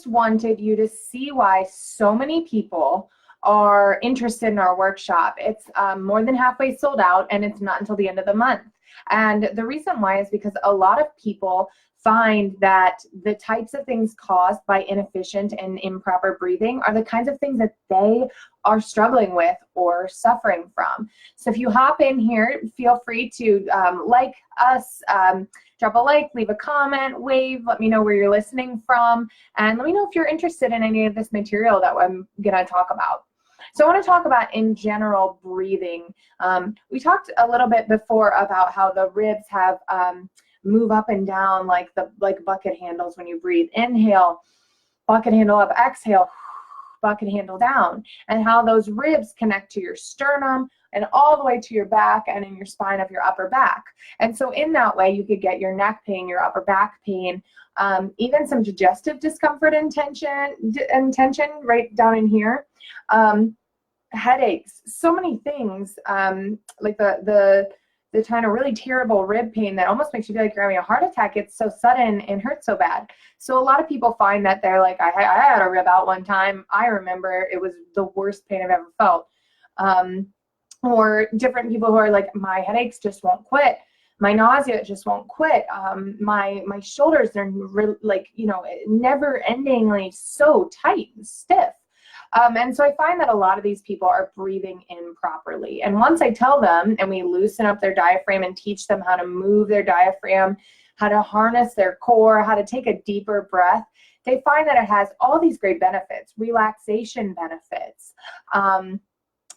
just wanted you to see why so many people are interested in our workshop. It's more than halfway sold out, and it's not until the end of the month. And the reason why is because a lot of people find that the types of things caused by inefficient and improper breathing are the kinds of things that they are struggling with or suffering from. So if you hop in here, feel free to like us, drop a like, leave a comment, wave, let me know where you're listening from, and let me know if you're interested in any of this material that I'm going to talk about. So I want to talk about, in general, breathing. We talked a little bit before about how the ribs have move up and down like bucket handles when you breathe. Inhale, bucket handle up, exhale, bucket handle down, and how those ribs connect to your sternum and all the way to your back and in your spine of your upper back. And so in that way, you could get your neck pain, your upper back pain, even some digestive discomfort and tension right down in here. Headaches, so many things, like the kind of really terrible rib pain that almost makes you feel like you're having a heart attack. It's so sudden and hurts so bad. So a lot of people find that they're like, I had a rib out one time. I remember it was the worst pain I've ever felt. Or different people who are like, my headaches just won't quit. My nausea just won't quit. My shoulders, they're really, like, never endingly so tight and stiff. And so I find that a lot of these people are breathing improperly. And once I tell them and we loosen up their diaphragm and teach them how to move their diaphragm, how to harness their core, how to take a deeper breath, they find that it has all these great benefits, relaxation benefits.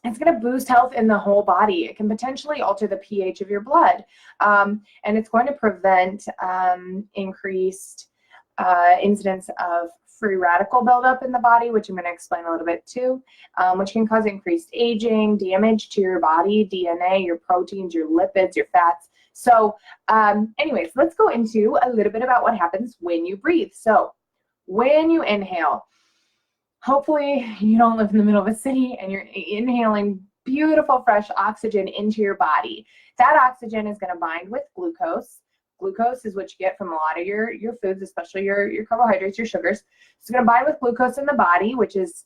It's going to boost health in the whole body. It can potentially alter the pH of your blood. And it's going to prevent increased incidence of free radical buildup in the body, which I'm going to explain a little bit too, which can cause increased aging, damage to your body, DNA, your proteins, your lipids, your fats. So anyways, let's go into a little bit about what happens when you breathe. So when you inhale, hopefully you don't live in the middle of a city and you're inhaling beautiful fresh oxygen into your body. That oxygen is going to bind with glucose. Glucose is what you get from a lot of your foods, especially your carbohydrates, your sugars. It's going to bind with glucose in the body, which is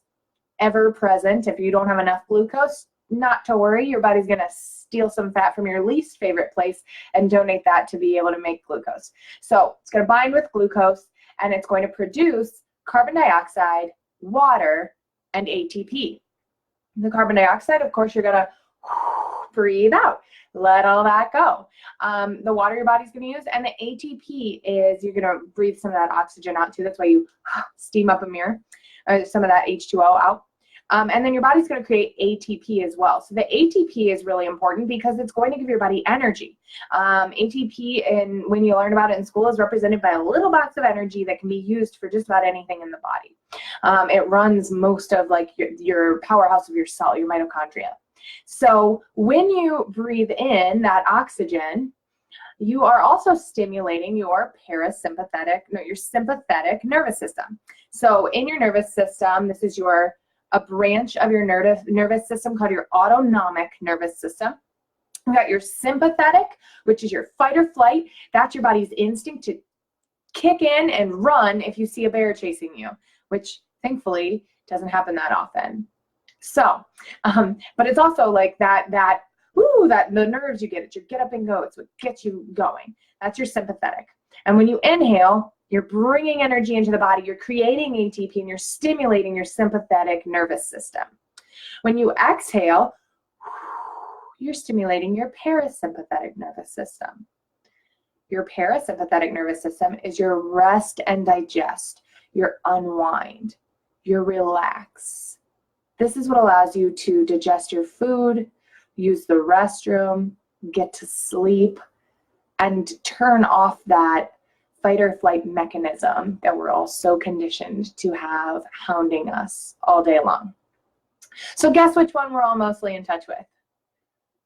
ever present. If you don't have enough glucose, not to worry. Your body's going to steal some fat from your least favorite place and donate that to be able to make glucose. So it's going to bind with glucose, and it's going to produce carbon dioxide, water, and ATP. The carbon dioxide, of course, you're going to breathe out. Let all that go. The water your body's going to use, and the ATP is you're going to breathe some of that oxygen out too. That's why you steam up a mirror, or some of that H2O out. And then your body's going to create ATP as well. So the ATP is really important because it's going to give your body energy. ATP, and when you learn about it in school, is represented by a little box of energy that can be used for just about anything in the body. It runs most of like your powerhouse of your cell, your mitochondria. So when you breathe in that oxygen, you are also stimulating your sympathetic nervous system. So in your nervous system, this is a branch of your nervous system called your autonomic nervous system. You've got your sympathetic, which is your fight or flight. That's your body's instinct to kick in and run if you see a bear chasing you, which thankfully doesn't happen that often. So, but it's also like that the nerves you get, it's your get up and go. It's what gets you going. That's your sympathetic. And when you inhale, you're bringing energy into the body. You're creating ATP and you're stimulating your sympathetic nervous system. When you exhale, you're stimulating your parasympathetic nervous system. Your parasympathetic nervous system is your rest and digest, your unwind, your relax. This is what allows you to digest your food, use the restroom, get to sleep, and turn off that fight or flight mechanism that we're all so conditioned to have hounding us all day long. So guess which one we're all mostly in touch with?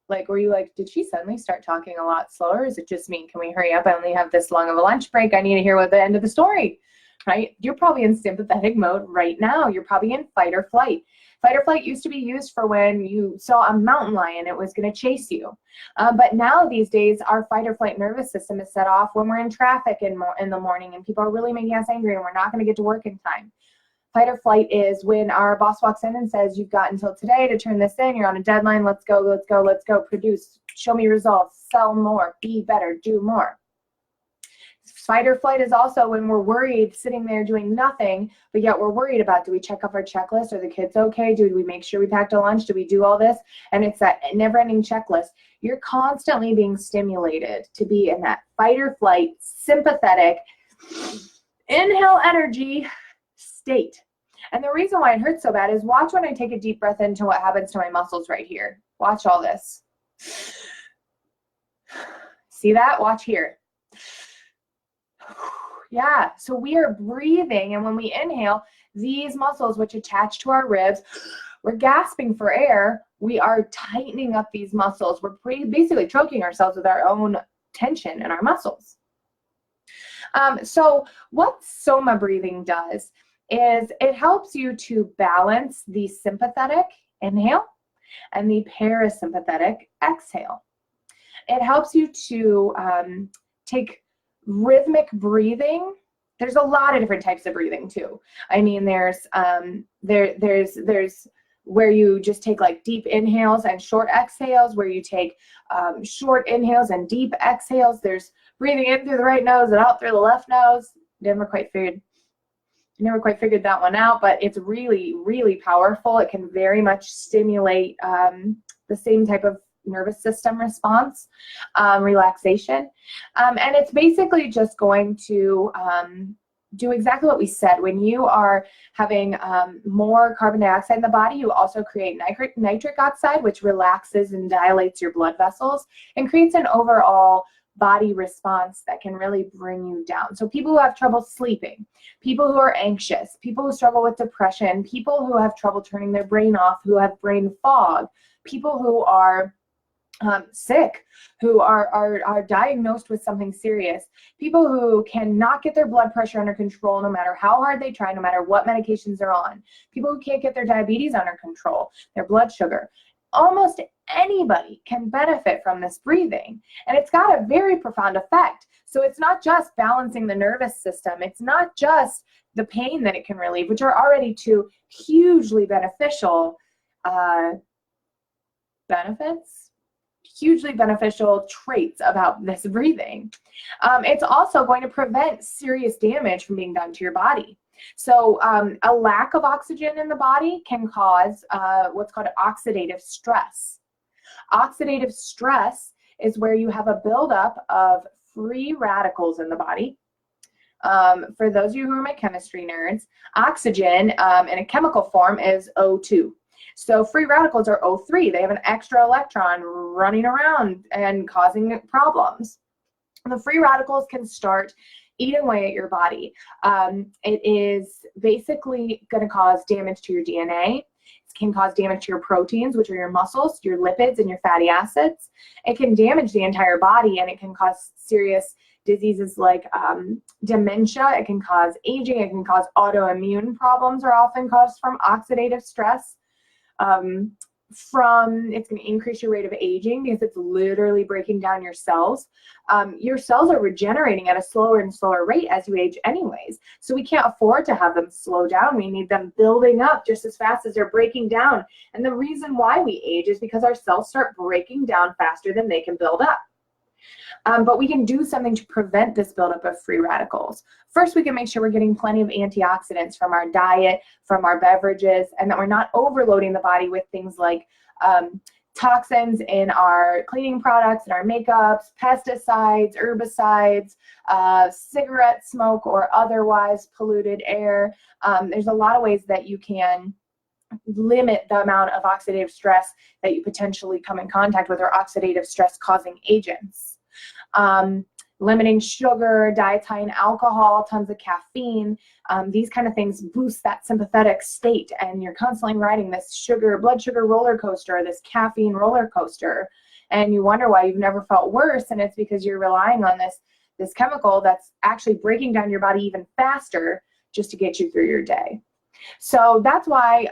Like, were you like, did she suddenly start talking a lot slower? Or is it just me? Can we hurry up? I only have this long of a lunch break. I need to hear what the end of the story, right? You're probably in sympathetic mode right now. You're probably in fight or flight. Fight or flight used to be used for when you saw a mountain lion, it was going to chase you. But now these days, our fight or flight nervous system is set off when we're in traffic in the morning and people are really making us angry and we're not going to get to work in time. Fight or flight is when our boss walks in and says, you've got until today to turn this in. You're on a deadline. Let's go, let's go, let's go. Produce, show me results, sell more, be better, do more. Fight or flight is also when we're worried, sitting there doing nothing, but yet we're worried about, do we check off our checklist? Are the kids okay? Do we make sure we packed a lunch? Do we do all this? And it's that never-ending checklist. You're constantly being stimulated to be in that fight or flight, sympathetic, inhale energy state. And the reason why it hurts so bad is watch when I take a deep breath into what happens to my muscles right here. Watch all this. See that? Watch here. Yeah, so we are breathing, and when we inhale, these muscles which attach to our ribs, we're gasping for air, we are tightening up these muscles. We're basically choking ourselves with our own tension in our muscles. So what Soma breathing does is it helps you to balance the sympathetic inhale and the parasympathetic exhale. It helps you to take rhythmic breathing. There's a lot of different types of breathing too. I mean, there's where you just take like deep inhales and short exhales, where you take short inhales and deep exhales. There's breathing in through the right nose and out through the left nose. Never quite figured that one out, but it's really, really powerful. It can very much stimulate the same type of nervous system response, relaxation. And it's basically just going to do exactly what we said. When you are having more carbon dioxide in the body, you also create nitric oxide, which relaxes and dilates your blood vessels and creates an overall body response that can really bring you down. So people who have trouble sleeping, people who are anxious, people who struggle with depression, people who have trouble turning their brain off, who have brain fog, people who are sick, who are diagnosed with something serious, people who cannot get their blood pressure under control no matter how hard they try, no matter what medications they're on, people who can't get their diabetes under control, their blood sugar. Almost anybody can benefit from this breathing, and it's got a very profound effect. So it's not just balancing the nervous system, it's not just the pain that it can relieve, which are already two hugely beneficial hugely beneficial traits about this breathing. It's also going to prevent serious damage from being done to your body. So a lack of oxygen in the body can cause what's called oxidative stress. Oxidative stress is where you have a buildup of free radicals in the body. For those of you who are my chemistry nerds, oxygen in a chemical form is O2. So free radicals are O3. They have an extra electron running around and causing problems. The free radicals can start eating away at your body. It is basically going to cause damage to your DNA. It can cause damage to your proteins, which are your muscles, your lipids, and your fatty acids. It can damage the entire body, and it can cause serious diseases like dementia. It can cause aging. It can cause autoimmune problems, are often caused from oxidative stress. It's going to increase your rate of aging because it's literally breaking down your cells. Your cells are regenerating at a slower and slower rate as you age anyways. So we can't afford to have them slow down. We need them building up just as fast as they're breaking down. And the reason why we age is because our cells start breaking down faster than they can build up. But we can do something to prevent this buildup of free radicals. First, we can make sure we're getting plenty of antioxidants from our diet, from our beverages, and that we're not overloading the body with things like toxins in our cleaning products, in our makeups, pesticides, herbicides, cigarette smoke, or otherwise polluted air. There's a lot of ways that you can limit the amount of oxidative stress that you potentially come in contact with, or oxidative stress causing agents. Limiting sugar, diets high in alcohol, tons of caffeine, these kind of things boost that sympathetic state, and you're constantly riding this blood sugar roller coaster, this caffeine roller coaster, and you wonder why you've never felt worse, and it's because you're relying on this chemical that's actually breaking down your body even faster just to get you through your day. So that's why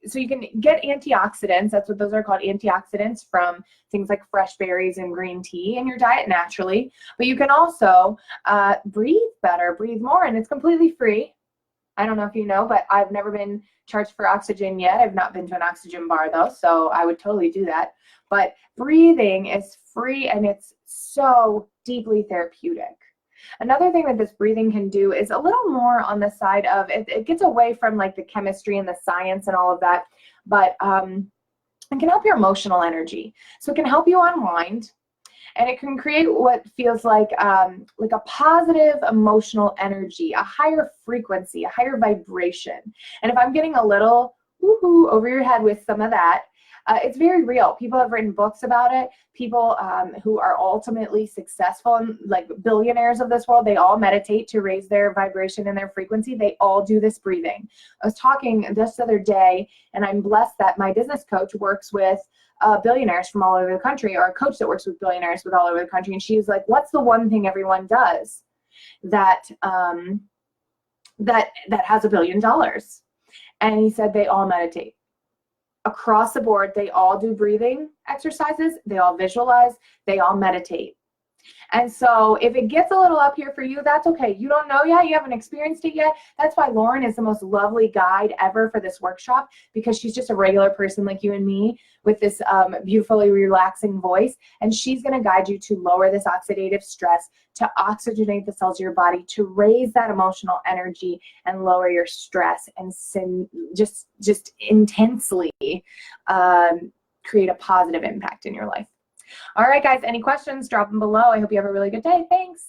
so you can get antioxidants, that's what those are called, antioxidants, from things like fresh berries and green tea in your diet naturally. But you can also breathe better, breathe more, and it's completely free. I don't know if you know, but I've never been charged for oxygen yet. I've not been to an oxygen bar though, so I would totally do that. But breathing is free and it's so deeply therapeutic. Another thing that this breathing can do is a little more on the side of, it gets away from like the chemistry and the science and all of that, but it can help your emotional energy. So it can help you unwind, and it can create what feels like a positive emotional energy, a higher frequency, a higher vibration. And if I'm getting a little woohoo over your head with some of that, it's very real. People have written books about it. People who are ultimately successful, and like billionaires of this world, they all meditate to raise their vibration and their frequency. They all do this breathing. I was talking this other day, and I'm blessed that my business coach works with billionaires from all over the country, or a coach that works with billionaires with all over the country. And she's like, what's the one thing everyone does that that has $1 billion? And he said they all meditate. Across the board, they all do breathing exercises, they all visualize, they all meditate. And so if it gets a little up here for you, that's okay. You don't know yet, you haven't experienced it yet. That's why Lauren is the most lovely guide ever for this workshop, because she's just a regular person like you and me with this beautifully relaxing voice. And she's going to guide you to lower this oxidative stress, to oxygenate the cells of your body, to raise that emotional energy and lower your stress, and just intensely create a positive impact in your life. All right, guys, any questions? Drop them below. I hope you have a really good day. Thanks.